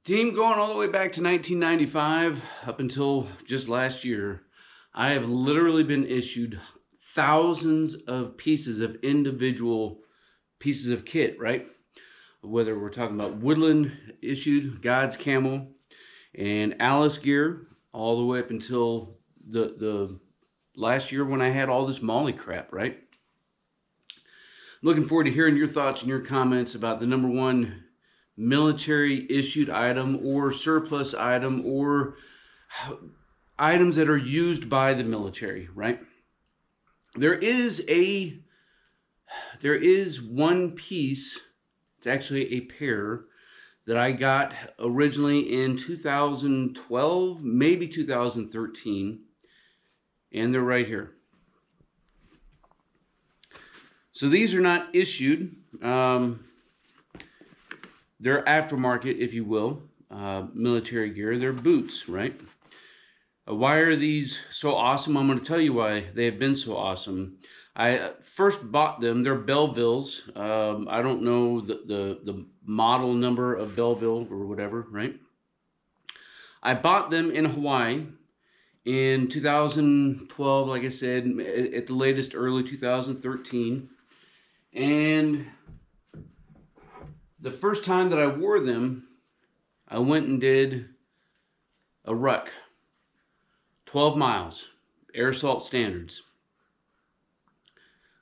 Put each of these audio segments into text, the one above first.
Team, going all the way back to 1995 up until just last year, I have literally been issued thousands of pieces of individual pieces of kit, right? Whether we're talking about Woodland issued, God's Camel, and Alice gear, all the way up until the last year when I had all this Molly crap, right? Looking forward to hearing your thoughts and your comments about the number one military issued item or surplus item or items that are used by the military, right? There is one piece, it's actually a pair that I got originally in 2012, maybe 2013, and they're right here. So these are not issued. They're aftermarket, if you will, military gear. They're boots, right? Why are these so awesome? I'm going to tell you why they have been so awesome. I first bought them. They're Bellevilles. I don't know the model number of Belleville or whatever, right? I bought them in Hawaii in 2012, like I said, at the latest, early 2013. And the first time that I wore them, I went and did a ruck, 12 miles, air assault standards.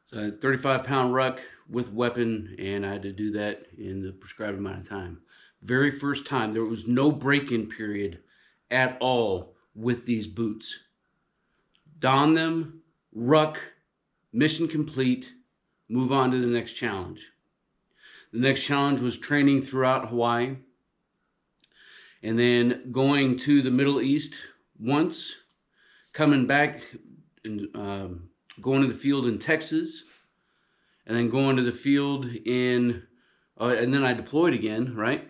So a 35-pound ruck with weapon, and I had to do that in the prescribed amount of time. Very first time, there was no break-in period at all with these boots. Don them, ruck, mission complete, move on to the next challenge. The next challenge was training throughout Hawaii, and then going to the Middle East once, coming back and going to the field in Texas, and then going to the field in, and then I deployed again, right,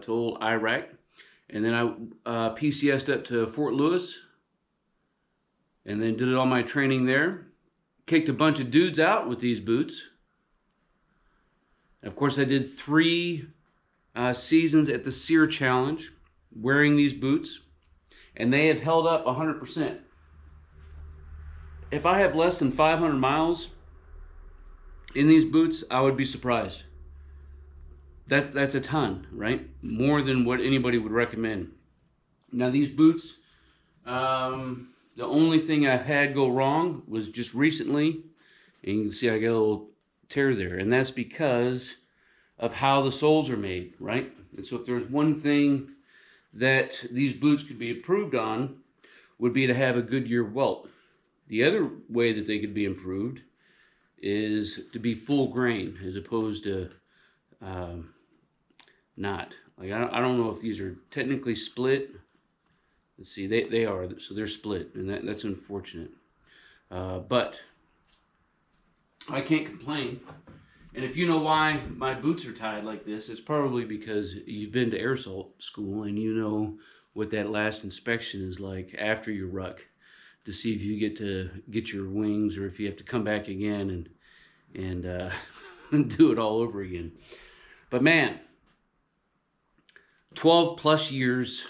to old Iraq, and then I PCS'd up to Fort Lewis, and then did all my training there, kicked a bunch of dudes out with these boots. Of course, I did 3 seasons at the SEER Challenge wearing these boots, and they have held up 100%. If I have less than 500 miles in these boots, I would be surprised. That's a ton, right? More than what anybody would recommend. Now, these boots, the only thing I've had go wrong was just recently, and you can see I got a little tear there, and that's because of how the soles are made, right? And so if there's one thing that these boots could be improved on, would be to have a Goodyear welt. The other way that they could be improved is to be full grain as opposed to not. Like I don't know if these are technically split. Let's see, they are, so they're split, and that's unfortunate. But I can't complain. And if you know why my boots are tied like this, it's probably because you've been to air assault school and you know what that last inspection is like after your ruck, to see if you get to get your wings or if you have to come back again and do it all over again. But man, 12 plus years,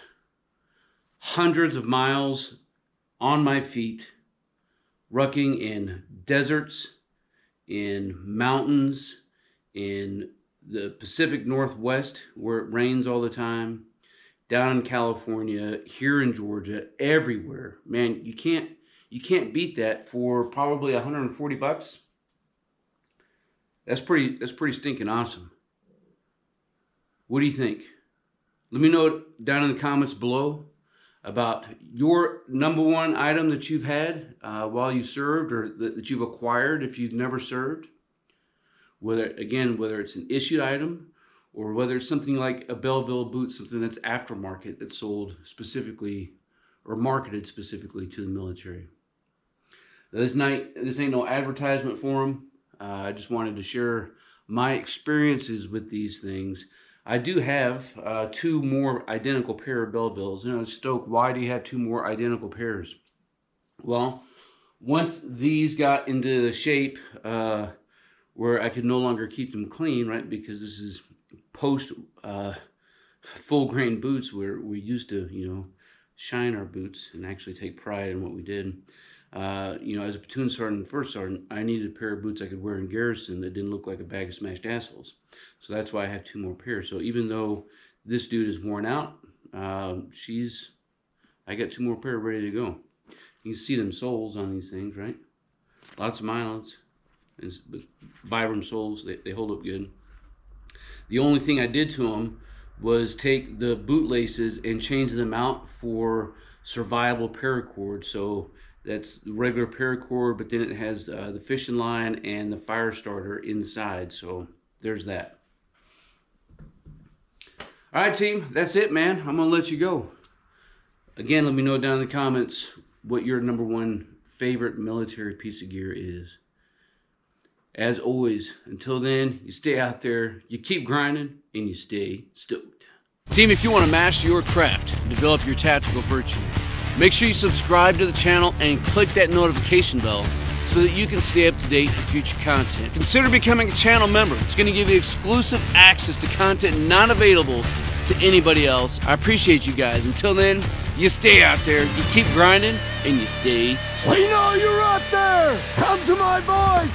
hundreds of miles on my feet, rucking in deserts, in mountains, in the Pacific Northwest where it rains all the time, down in California, here in Georgia, everywhere. Man, you can't beat that for probably $140. That's pretty stinking awesome. What do you think? Let me know down in the comments below about your number one item that you've had while you served, or that you've acquired if you've never served. Whether it's an issued item, or whether it's something like a Belleville boot, something that's aftermarket, that's sold specifically or marketed specifically to the military. Now, this ain't no advertisement for them. I just wanted to share my experiences with these things. I do have 2 more identical pair of Bellevilles. You know, Stoke, why do you have 2 more identical pairs? Well, once these got into the shape where I could no longer keep them clean, right? Because this is post full grain boots where we used to, you know, shine our boots and actually take pride in what we did. You know, as a platoon sergeant and first sergeant, I needed a pair of boots I could wear in garrison that didn't look like a bag of smashed assholes. So that's why I have 2 more pairs. So even though this dude is worn out, I got 2 more pair ready to go. You can see them soles on these things, right? Lots of mileage. But Vibram soles, they hold up good. The only thing I did to them was take the boot laces and change them out for survival paracord. So that's the regular paracord, but then it has the fishing line and the fire starter inside. So there's that. All right, team, that's it, man. I'm gonna let you go. Again, let me know down in the comments what your #1 favorite military piece of gear is. As always, until then, you stay out there, you keep grinding, and you stay stoked. Team, if you want to master your craft and develop your tactical virtue, make sure you subscribe to the channel and click that notification bell so that you can stay up to date with future content. Consider becoming a channel member. It's going to give you exclusive access to content not available to anybody else. I appreciate you guys. Until then, you stay out there, you keep grinding, and you stay stoked. I know you're out there! Come to my voice!